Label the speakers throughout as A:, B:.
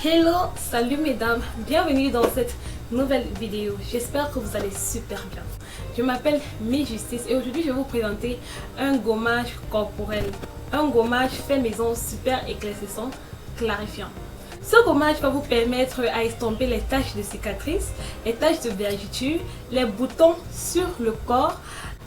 A: Hello, salut mesdames, bienvenue dans cette nouvelle vidéo. J'espère que vous allez super bien. Je m'appelle Justice et aujourd'hui je vais vous présenter un gommage corporel. Un gommage fait maison super éclaircissant, clarifiant. Ce gommage va vous permettre à estomper les taches de cicatrices, les taches de vergeture, les boutons sur le corps,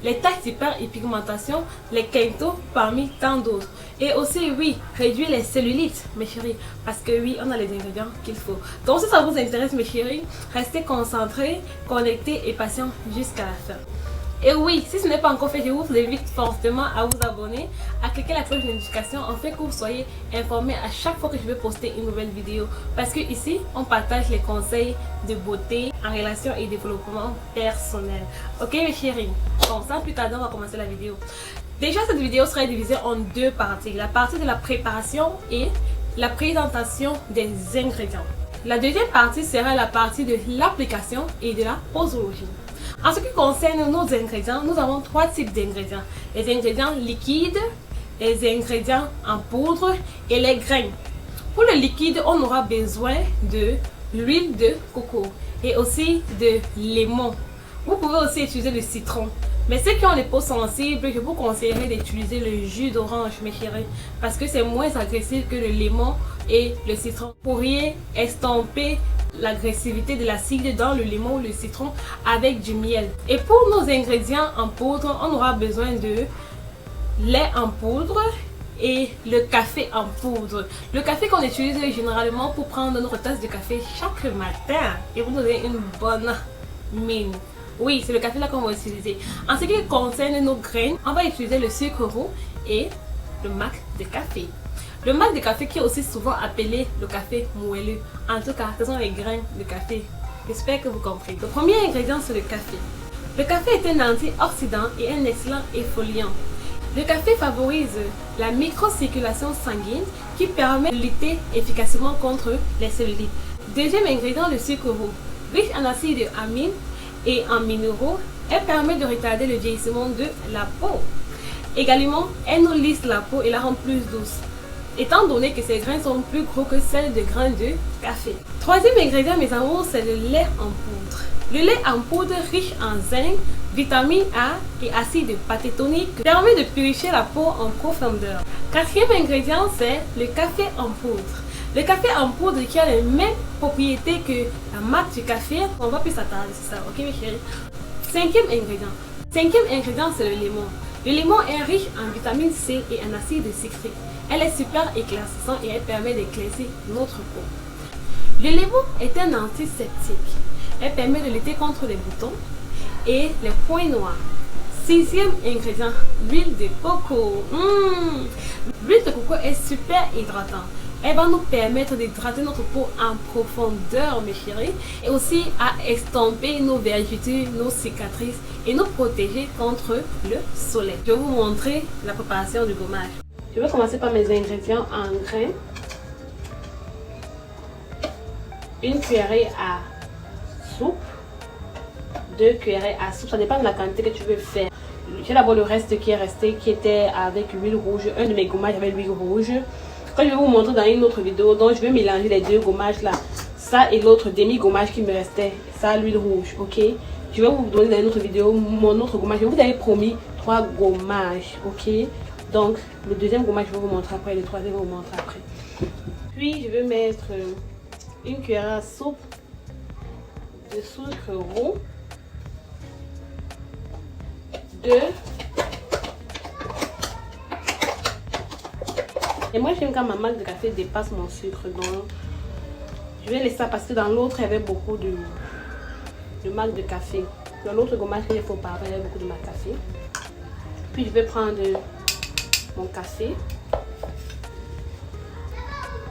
A: les taches d'hyperpigmentation, les quintos parmi tant d'autres. Et aussi, oui, réduire les cellulites, mes chéris, parce que oui, on a les ingrédients qu'il faut. Donc si ça vous intéresse, mes chéris, restez concentrés, connectés et patients jusqu'à la fin. Et oui, si ce n'est pas encore fait, je vous invite fortement à vous abonner, à cliquer la cloche de notification afin que vous soyez informés à chaque fois que je vais poster une nouvelle vidéo. Parce que ici, on partage les conseils de beauté en relation et développement personnel. Ok mes chéris, bon, sans plus tarder, on va commencer la vidéo. Déjà, cette vidéo sera divisée en deux parties. La partie de la préparation et la présentation des ingrédients. La deuxième partie sera la partie de l'application et de la posologie. En ce qui concerne nos ingrédients, nous avons trois types d'ingrédients. Les ingrédients liquides, les ingrédients en poudre et les grains. Pour le liquide, on aura besoin de l'huile de coco et aussi de lemon. Vous pouvez aussi utiliser le citron. Mais ceux qui ont les peaux sensibles, je vous conseillerais d'utiliser le jus d'orange, mes chéris, parce que c'est moins agressif que le lemon et le citron. Vous pourriez estomper l'agressivité de l'acide dans le lemon ou le citron avec du miel. Et pour nos ingrédients en poudre, on aura besoin de lait en poudre et le café en poudre. Le café qu'on utilise généralement pour prendre notre tasse de café chaque matin et vous donner une bonne mine. Oui, c'est le café là qu'on va utiliser. En ce qui concerne nos graines, on va utiliser le sucre roux et le mat de café. Le mat de café qui est aussi souvent appelé le café moelleux. En tout cas, ce sont les grains de café. J'espère que vous comprenez. Le premier ingrédient, c'est le café. Le café est un antioxydant et un excellent exfoliant. Le café favorise la microcirculation sanguine qui permet de lutter efficacement contre les cellulites. Deuxième ingrédient, le sucre roux. Riche en acides amines et en minéraux, elle permet de retarder le vieillissement de la peau. Également, elle nous lisse la peau et la rend plus douce, étant donné que ces grains sont plus gros que celles de grains de café. Troisième ingrédient, mes amours, c'est le lait en poudre. Le lait en poudre riche en zinc, vitamine A et acide panthétonique permet de purifier la peau en profondeur. Quatrième ingrédient, c'est le café en poudre. Le café en poudre qui a les mêmes propriétés que la mat du café, on va plus s'attarder sur ça, ok mes chéris. Cinquième ingrédient, c'est le lemon. Le lemon est riche en vitamine C et en acide citrique. Elle est super éclaircissante et elle permet d'éclaircir notre peau. Le lemon est un antiseptique. Elle permet de lutter contre les boutons et les points noirs. Sixième ingrédient, l'huile de coco. L'huile de coco est super hydratante. Elle va nous permettre d'hydrater notre peau en profondeur, mes chéris, et aussi à estomper nos vergetures, nos cicatrices et nous protéger contre le soleil. Je vais vous montrer la préparation du gommage. Je vais commencer par mes ingrédients en grains. Une cuillerée à soupe, 2 cuillerées à soupe, ça dépend de la quantité que tu veux faire. J'ai d'abord le reste qui est resté, qui était avec l'huile rouge, un de mes gommages avec l'huile rouge. Quand je vais vous montrer dans une autre vidéo, donc je vais mélanger les deux gommages là, ça et l'autre demi-gommage qui me restait, ça l'huile rouge, ok. Je vais vous donner dans une autre vidéo mon autre gommage. Je vous avais promis 3 gommages, ok. Donc le deuxième gommage je vais vous montrer après, le troisième je vais vous montrer après. Puis je vais mettre une cuillère à soupe de sucre roux, 2. Et moi j'aime quand ma marque de café dépasse mon sucre, donc je vais laisser ça parce que dans l'autre il y avait beaucoup de marque de café. Dans l'autre gommage qu'il faut pas, il y avait beaucoup de marque de café. Puis je vais prendre mon café,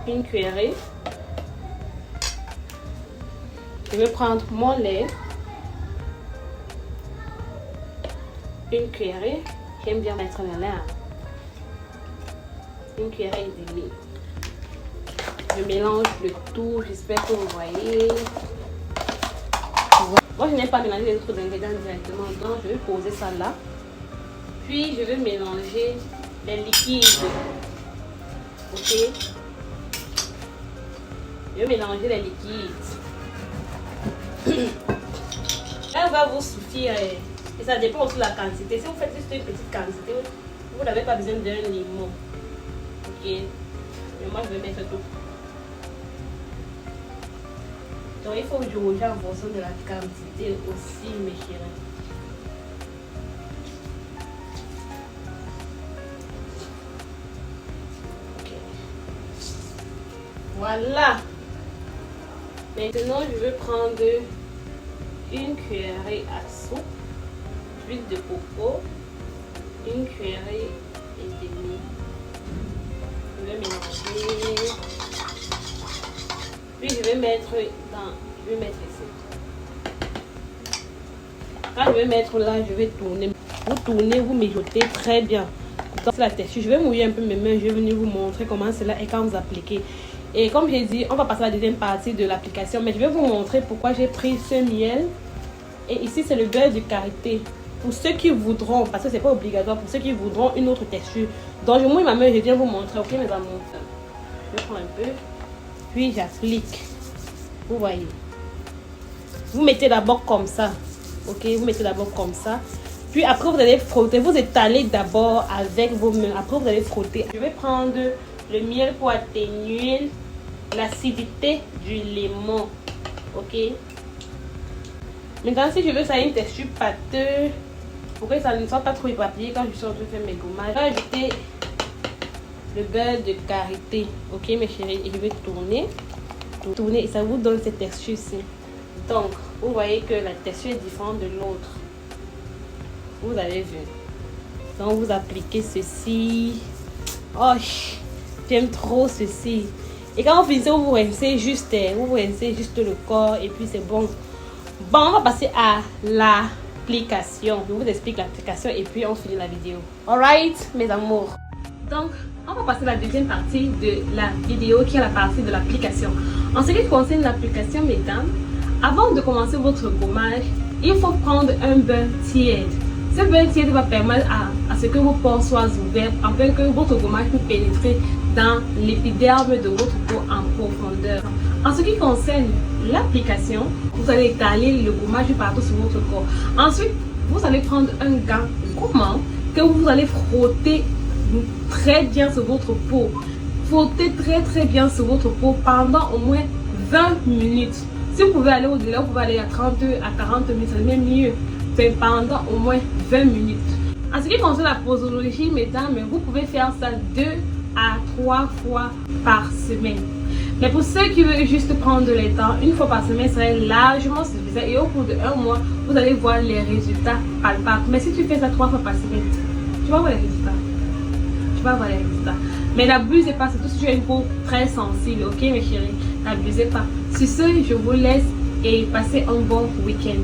A: une cuillerée. Je vais prendre mon lait, une cuillerée. J'aime bien mettre le lait. Une cuillerée de lait. Je mélange le tout, j'espère que vous voyez. Moi je n'aime pas mélanger les autres ingrédients directement, donc je vais poser ça là. Puis je vais mélanger les liquides. Ok. Je vais mélanger les liquides. Elle va vous suffire et ça dépend aussi de la quantité. Si vous faites juste une petite quantité, vous n'avez pas besoin d'un limon. Ok. Mais moi je vais mettre tout. Donc il faut jauger en fonction de la quantité aussi, mes chéris. Ok. Voilà. Maintenant je vais prendre une cuillerée à soupe d'huile de coco, une cuillerée et demie. Je vais mélanger. Puis je vais mettre ici. Quand je vais mettre là, je vais tourner. Vous tournez, vous mijotez très bien. Donc la texture, je vais mouiller un peu mes mains. Je vais venir vous montrer comment cela est quand vous appliquez. Et comme j'ai dit, on va passer à la deuxième partie de l'application. Mais je vais vous montrer pourquoi j'ai pris ce miel. Et ici, c'est le beurre de karité. Pour ceux qui voudront, parce que c'est pas obligatoire, pour ceux qui voudront une autre texture. Donc je mouille ma main, je viens vous montrer. Ok mes amours. Je prends un peu. Puis j'applique. Vous voyez. Vous mettez d'abord comme ça. Ok, vous mettez d'abord comme ça. Puis après, vous allez frotter. Vous étalez d'abord avec vos mains. Après, vous allez frotter. Je vais prendre le miel pour atténuer l'acidité du lemon. Ok. Maintenant, si je veux ça ait une texture pâteuse, pour que ça ne soit pas trop éparpillé quand je suis en train de faire mes gommages, je vais ajouter le beurre de karité. Ok mes chéris, et je vais tourner et ça vous donne cette texture-ci. Donc vous voyez que la texture est différente de l'autre. Vous avez vu. Donc vous appliquez ceci. Oh, j'aime trop ceci. Et quand vous finissez, vous rincez juste le corps et puis c'est bon. Bon, on va passer à l'application. Je vous explique l'application et puis on finit la vidéo. Alright mes amours. Donc, on va passer à la deuxième partie de la vidéo qui est la partie de l'application. En ce qui concerne l'application, mesdames, avant de commencer votre gommage, il faut prendre un bain tiède. Ce bain tiède va permettre à ce que vos pores soient ouverts afin que votre gommage puisse pénétrer dans l'épiderme de votre peau en profondeur. En ce qui concerne l'application, vous allez étaler le gommage partout sur votre corps. Ensuite, vous allez prendre un gant gommant que vous allez frotter très bien sur votre peau. Frottez très bien sur votre peau pendant au moins 20 minutes. Si vous pouvez aller au-delà, vous pouvez aller à 30 à 40 minutes, c'est même mieux. C'est pendant au moins 20 minutes. En ce qui concerne la posologie, mesdames, vous pouvez faire ça 2 à 3 fois par semaine. Mais pour ceux qui veulent juste prendre le temps, une fois par semaine serait largement suffisant. Et au cours de 1 mois, vous allez voir les résultats palpables. Mais si tu fais ça 3 fois par semaine, tu vas voir les résultats. Mais n'abusez pas, surtout si tu as une peau très sensible, ok mes chéris, n'abusez pas. Sur ce, je vous laisse et passez un bon week-end.